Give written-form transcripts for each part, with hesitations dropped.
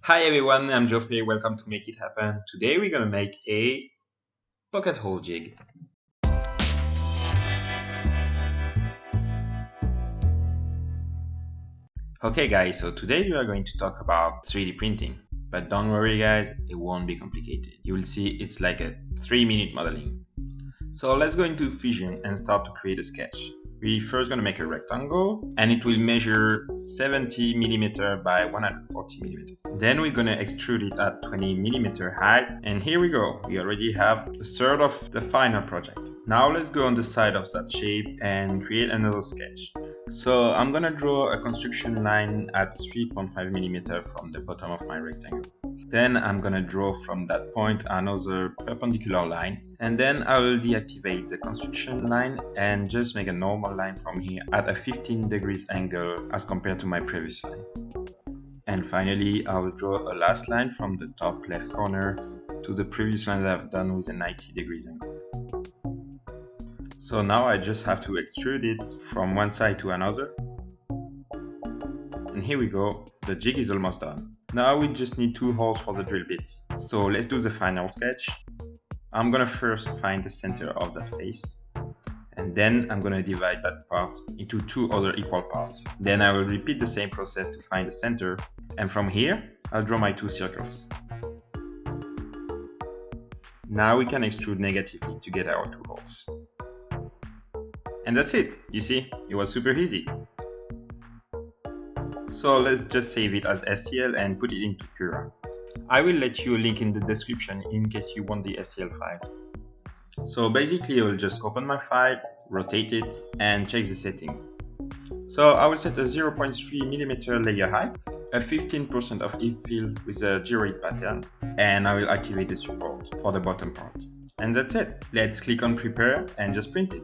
Hi everyone, I'm Geoffrey. Welcome to Make It Happen. Today we're gonna make a pocket hole jig. Okay guys, so today we are going to talk about 3D printing. But don't worry guys, it won't be complicated. You will see it's like a 3-minute modeling. So let's go into Fusion and start to create a sketch. We're first going to make a rectangle and it will measure 70mm by 140mm. Then we're going to extrude it at 20mm height, and here we go. We already have a third of the final project. Now let's go on the side of that shape and create another sketch. So I'm going to draw a construction line at 3.5mm from the bottom of my rectangle. Then I'm gonna draw from that point another perpendicular line, and then I will deactivate the construction line and just make a normal line from here at a 15 degrees angle as compared to my previous line. And finally I will draw a last line from the top left corner to the previous line that I've done with a 90 degrees angle. So now I just have to extrude it from one side to another. And here we go, the jig is almost done. Now we just need 2 holes for the drill bits. So let's do the final sketch. I'm gonna first find the center of that face, and then I'm gonna divide that part into 2 other equal parts. Then I will repeat the same process to find the center, and from here I'll draw my 2 circles. Now we can extrude negatively to get our 2 holes. And that's it, you see, it was super easy. So let's just save it as STL and put it into Cura. I will let you a link in the description in case you want the STL file. So basically I will just open my file, rotate it, and check the settings. So I will set a 0.3mm layer height, a 15% of infill with a gyroid pattern, and I will activate the support for the bottom part. And that's it. Let's click on prepare and just print it.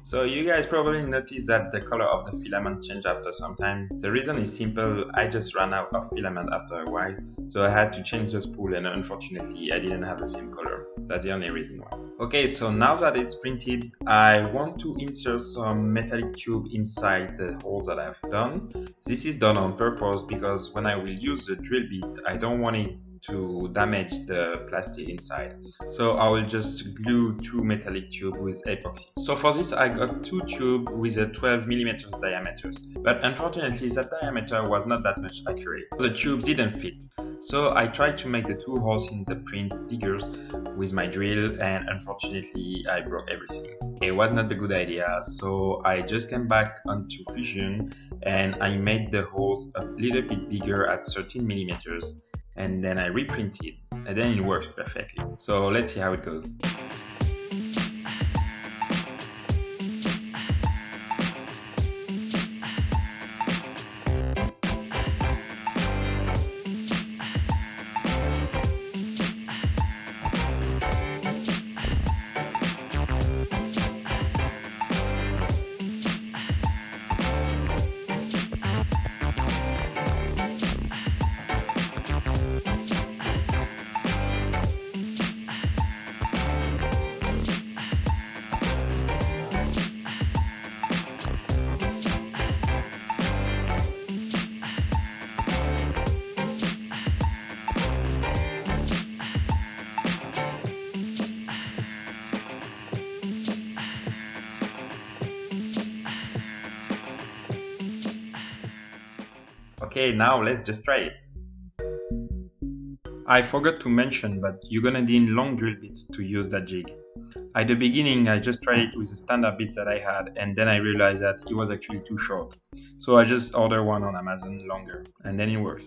So you guys probably noticed that the color of the filament changed after some time. The reason is simple, I just ran out of filament after a while, so I had to change the spool, and unfortunately I didn't have the same color. That's the only reason why. Okay, so now that it's printed, I want to insert some metallic tube inside the holes that I've done. This is done on purpose because when I will use the drill bit, I don't want it to damage the plastic inside. So I will just glue 2 metallic tubes with epoxy. So for this I got 2 tubes with a 12mm diameters, but unfortunately that diameter was not that much accurate. The tubes didn't fit. So I tried to make the 2 holes in the print bigger with my drill, and unfortunately I broke everything. It was not a good idea, so I just came back onto Fusion and I made the holes a little bit bigger at 13mm. And then I reprinted, and then it works perfectly. So let's see how it goes. Okay, now let's just try it. I forgot to mention, but you're gonna need long drill bits to use that jig. At the beginning I just tried it with the standard bits that I had, and then I realized that it was actually too short. So I just ordered one on Amazon longer, and then it works.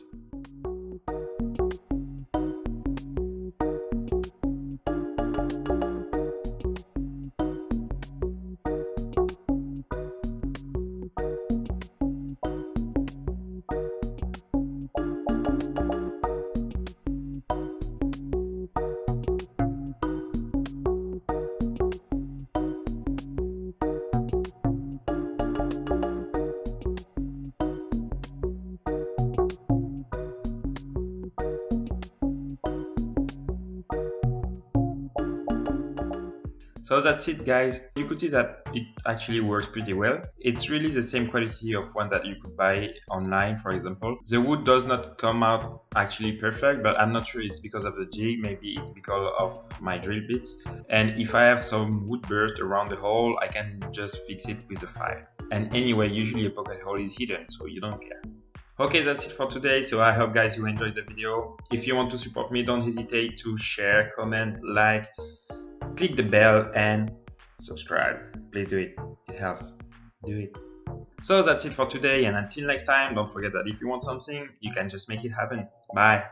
So that's it, guys. You could see that it actually works pretty well. It's really the same quality of one that you could buy online, for example. The wood does not come out actually perfect, but I'm not sure it's because of the jig, maybe it's because of my drill bits. And if I have some wood burst around the hole, I can just fix it with a file. And anyway, usually a pocket hole is hidden, so you don't care. Okay, that's it for today. So I hope, guys, you enjoyed the video. If you want to support me, don't hesitate to share, comment, like, click the bell and subscribe. Please do it. It helps. Do it. So that's it for today, and until next time, don't forget that if you want something, you can just make it happen. Bye.